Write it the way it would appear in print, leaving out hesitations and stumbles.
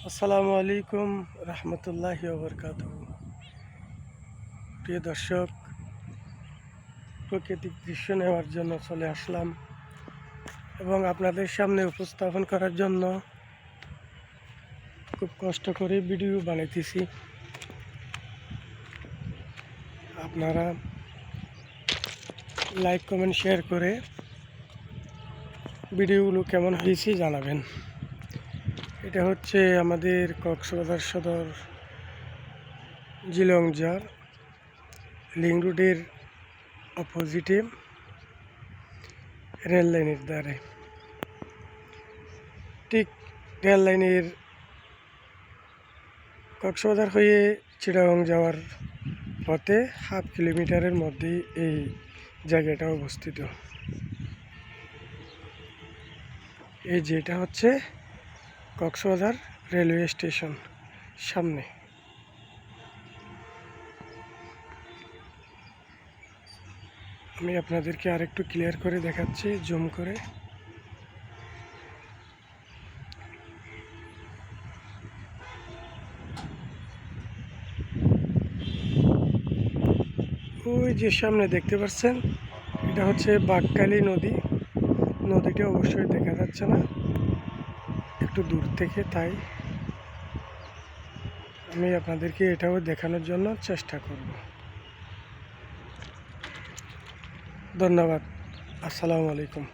আসসালামু আলাইকুম রহমতুল্লাহি ওয়া বারাকাতুহু। প্রিয় দর্শক, প্রাকৃতিক দৃশ্য নেওয়ার জন্য চলে আসলাম এবং আপনাদের সামনে উপস্থাপন করার জন্য খুব কষ্ট করে ভিডিও বানাইতেছি। আপনারা লাইক কমেন্ট শেয়ার করে ভিডিওগুলো কেমন হয়েছে জানাবেন। এটা হচ্ছে আমাদের কক্সবাজার সদর জিলংজার লিং রোডের অপোজিটে রেল লাইনের ধারে, ঠিক রেল লাইনের কক্সবাজার হয়ে চিটাগং যাওয়ার পথে হাফ কিলোমিটারের মধ্যেই এই জায়গাটা অবস্থিত। এই যেটা হচ্ছে কক্সবাজার রেলওয়ে স্টেশন সামনে। আমি আপনাদেরকে আরেকটু ক্লিয়ার করে দেখাচ্ছি জুম করে। ওই যে সামনে দেখতে পাচ্ছেন, এটা হচ্ছে বাঁকখালী নদী। নদীটা অবশ্যই দেখা যাচ্ছে না একটু দূর থেকে, তাই আমি আপনাদেরকে এটাও দেখানোর জন্য চেষ্টা করব। ধন্যবাদ। আসসালামু আলাইকুম।